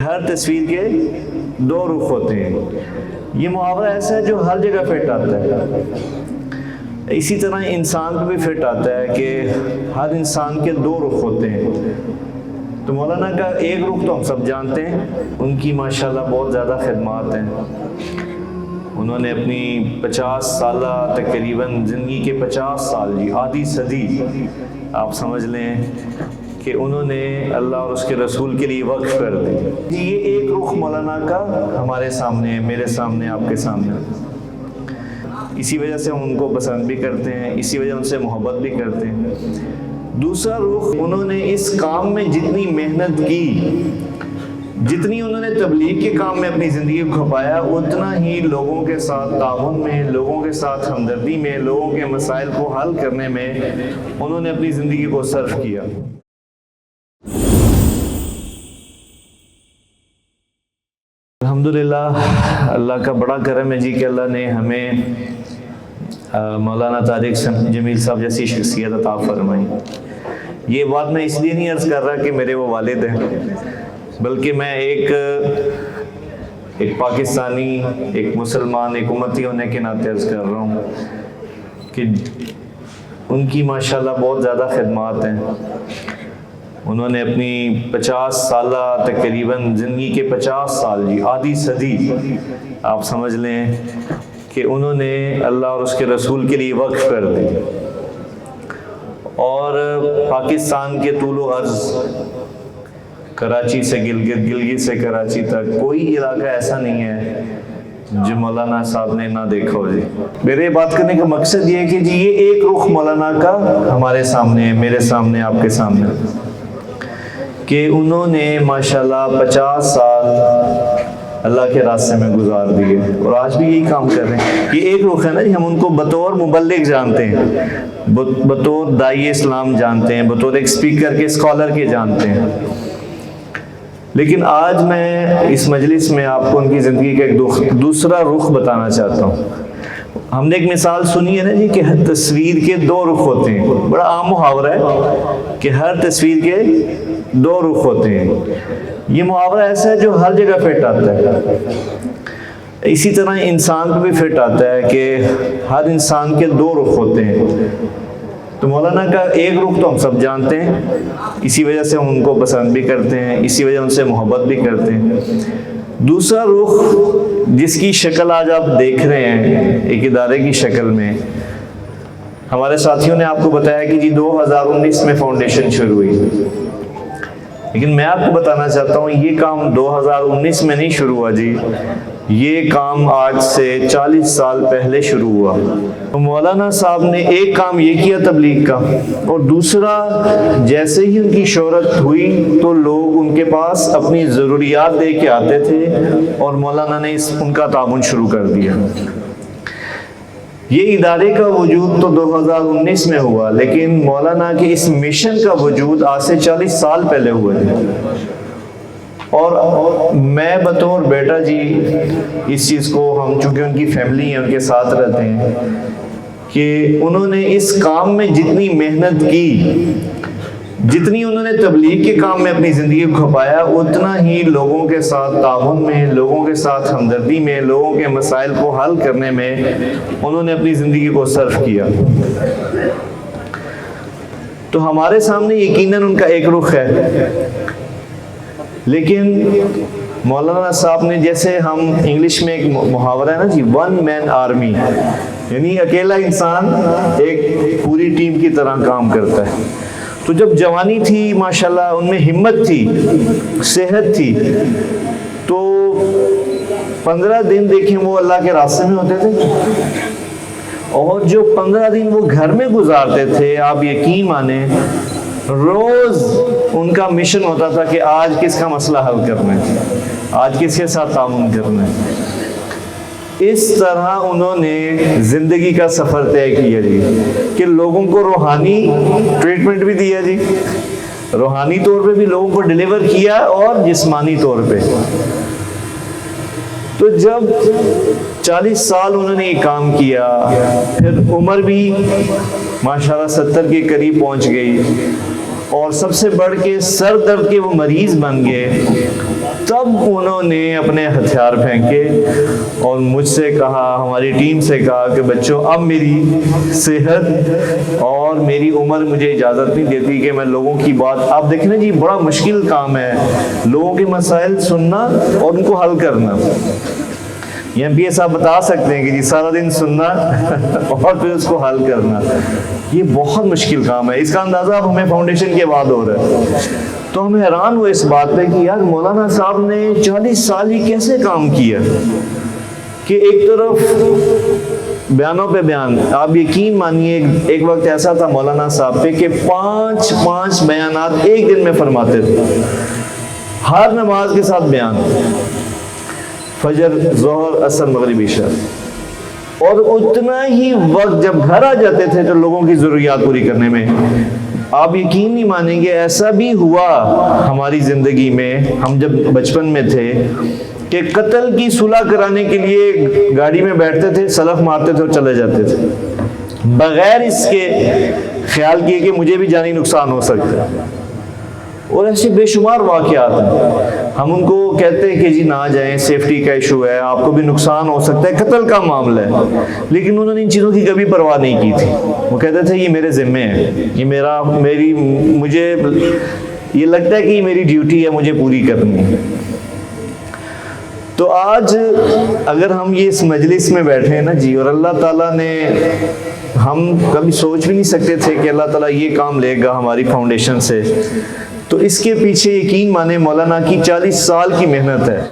ہر تصویر کے دو رخ ہوتے ہیں. یہ محاورہ ایسا ہے جو ہر جگہ فٹ آتا ہے. اسی طرح انسان پہ بھی فٹ آتا ہے کہ ہر انسان کے دو رخ ہوتے ہیں. تو مولانا کا ایک رخ تو ہم سب جانتے ہیں، ان کی ماشاءاللہ بہت زیادہ خدمات ہیں. انہوں نے اپنی 50 سالہ تقریباً زندگی کے 50 سال آدھی صدی آپ سمجھ لیں کہ انہوں نے اللہ اور اس کے رسول کے لیے وقف کر دی. یہ ایک رخ مولانا کا ہمارے سامنے، میرے سامنے، آپ کے سامنے. اسی وجہ سے ہم ان کو پسند بھی کرتے ہیں، اسی وجہ ان سے محبت بھی کرتے ہیں. دوسرا رخ، انہوں نے اس کام میں جتنی محنت کی، جتنی انہوں نے تبلیغ کے کام میں اپنی زندگی کو کھپایا، اتنا ہی لوگوں کے ساتھ تعاون میں، لوگوں کے ساتھ ہمدردی میں، لوگوں کے مسائل کو حل کرنے میں انہوں نے اپنی زندگی کو صرف کیا. الحمدللہ اللہ کا بڑا کرم ہے جی کہ اللہ نے ہمیں مولانا طارق جمیل صاحب جیسی شخصیت عطا فرمائی. یہ بات میں اس لیے نہیں عرض کر رہا کہ میرے وہ والد ہیں، بلکہ میں ایک پاکستانی، ایک مسلمان، ایک امتی ہونے کے ناطے عرض کر رہا ہوں کہ ان کی ماشاءاللہ بہت زیادہ خدمات ہیں. انہوں نے اپنی 50 سالہ تقریباً زندگی کے 50 سال آدھی صدی آپ سمجھ لیں کہ انہوں نے اللہ اور اس کے رسول کے لیے وقف کر دی. اور پاکستان کے طول و عرض، کراچی سے گلگت سے کراچی تک کوئی علاقہ ایسا نہیں ہے جو مولانا صاحب نے نہ دیکھا ہو. جی میرے بات کرنے کا مقصد یہ ہے کہ جی یہ ایک رخ مولانا کا ہمارے سامنے، میرے سامنے، آپ کے سامنے، کہ انہوں نے ماشاءاللہ 50 سال اللہ کے راستے میں گزار دیے اور آج بھی یہی کام کر رہے ہیں. یہ ایک رخ ہے نا جی. ہم ان کو بطور مبلغ جانتے ہیں، بطور داعی اسلام جانتے ہیں، بطور ایک اسپیکر کے، اسکالر کے جانتے ہیں. لیکن آج میں اس مجلس میں آپ کو ان کی زندگی کا ایک دوسرا رخ بتانا چاہتا ہوں. ہم نے ایک مثال سنی ہے نا جی کہ ہر تصویر کے دو رخ ہوتے ہیں. بڑا عام محاورہ ہے کہ ہر تصویر کے دو رخ ہوتے ہیں. یہ محاورہ ایسا ہے جو ہر جگہ فٹ آتا ہے. اسی طرح انسان پہ بھی فٹ آتا ہے کہ ہر انسان کے دو رخ ہوتے ہیں. تو مولانا کا ایک رخ تو ہم سب جانتے ہیں، اسی وجہ سے ہم ان کو پسند بھی کرتے ہیں، اسی وجہ ان سے محبت بھی کرتے ہیں. دوسرا رخ جس کی شکل آج آپ دیکھ رہے ہیں ایک ادارے کی شکل میں، ہمارے ساتھیوں نے آپ کو بتایا کہ جی 2019 میں فاؤنڈیشن شروع ہوئی. لیکن میں آپ کو بتانا چاہتا ہوں یہ کام 2019 میں نہیں شروع ہوا جی، یہ کام آج سے 40 سال پہلے شروع ہوا. تو مولانا صاحب نے ایک کام یہ کیا تبلیغ کا، اور دوسرا جیسے ہی ان کی شہرت ہوئی تو لوگ ان کے پاس اپنی ضروریات دے کے آتے تھے اور مولانا نے ان کا تعاون شروع کر دیا. یہ ادارے کا وجود تو 2019 میں ہوا، لیکن مولانا کے اس مشن کا وجود آج سے 40 سال پہلے ہوا ہے. اور میں بطور بیٹا جی اس چیز کو، ہم چونکہ ان کی فیملی ہیں، ان کے ساتھ رہتے ہیں، کہ انہوں نے اس کام میں جتنی محنت کی، جتنی انہوں نے تبلیغ کے کام میں اپنی زندگی کو کھپایا، اتنا ہی لوگوں کے ساتھ تعاون میں، لوگوں کے ساتھ ہمدردی میں، لوگوں کے مسائل کو حل کرنے میں انہوں نے اپنی زندگی کو صرف کیا. تو ہمارے سامنے یقیناً ان کا ایک رخ ہے. لیکن مولانا صاحب نے، جیسے ہم انگلش میں ایک محاورہ ہے نا جی، ون مین آرمی، یعنی اکیلا انسان ایک پوری ٹیم کی طرح کام کرتا ہے. تو جب جوانی تھی ماشاءاللہ، ان میں ہمت تھی، صحت تھی، تو 15 دن دیکھیں وہ اللہ کے راستے میں ہوتے تھے، اور جو 15 دن وہ گھر میں گزارتے تھے، آپ یقین مانیں روز ان کا مشن ہوتا تھا کہ آج کس کا مسئلہ حل کرنا ہے، آج کس کے ساتھ تعاون کرنا ہے. اس طرح انہوں نے زندگی کا سفر طے کیا جی، کہ لوگوں کو روحانی ٹریٹمنٹ بھی دیا جی، روحانی طور پہ بھی لوگوں کو ڈیلیور کیا اور جسمانی طور پہ. تو جب 40 سال انہوں نے یہ کام کیا، پھر عمر بھی ماشاءاللہ 70 کے قریب پہنچ گئی، اور سب سے بڑھ کے سر درد کے وہ مریض بن گئے. تب انہوں نے اپنے ہتھیار پھینکے اور مجھ سے کہا، ہماری ٹیم سے کہا کہ بچوں اب میری صحت اور میری عمر مجھے اجازت نہیں دیتی کہ میں لوگوں کی بات، آپ دیکھیں نا جی بڑا مشکل کام ہے لوگوں کے مسائل سننا اور ان کو حل کرنا۔ یہ ایم پی اے صاحب بتا سکتے ہیں کہ جی سارا دن سننا اور پھر اس کو حل کرنا، یہ بہت مشکل کام ہے۔ اس کا اندازہ اب ہمیں فاؤنڈیشن کے بعد ہو رہا ہے۔ تو ہم حیران ہوئے اس بات پہ کہ یار مولانا صاحب نے 40 سال ہی کیسے کام کیا کہ ایک طرف بیانوں پہ بیان، آپ یقین مانیے ایک وقت ایسا تھا مولانا صاحب پہ کہ 5 بیانات ایک دن میں فرماتے تھے، ہر نماز کے ساتھ بیان، فجر، ظہر، عصر، مغرب، عشاء، اور اتنا ہی وقت جب گھر آ جاتے تھے تو لوگوں کی ضروریات پوری کرنے میں۔ آپ یقین نہیں مانیں گے ایسا بھی ہوا ہماری زندگی میں، ہم جب بچپن میں تھے کہ قتل کی صلح کرانے کے لیے گاڑی میں بیٹھتے تھے، سلف مارتے تھے اور چلے جاتے تھے بغیر اس کے خیال کیے کہ مجھے بھی جانی نقصان ہو سکتا ہے۔ اور ایسے بے شمار واقعات ہیں، ہم ان کو کہتے ہیں کہ جی نہ جائیں، سیفٹی کا ایشو ہے، آپ کو بھی نقصان ہو سکتا ہے، قتل کا معاملہ ہے، لیکن انہوں نے ان چیزوں کی کبھی پرواہ نہیں کی تھی۔ وہ کہتے تھے یہ میرے ذمے ہے، یہ مجھے یہ لگتا ہے کہ یہ میری ڈیوٹی ہے، مجھے پوری کرنی ہے۔ تو آج اگر ہم یہ اس مجلس میں بیٹھے ہیں نا جی، اور اللہ تعالیٰ نے، ہم کبھی سوچ بھی نہیں سکتے تھے کہ اللہ تعالیٰ یہ کام لے گا ہماری فاؤنڈیشن سے، تو اس کے پیچھے یقین مانے مولانا کی 40 سال کی محنت ہے۔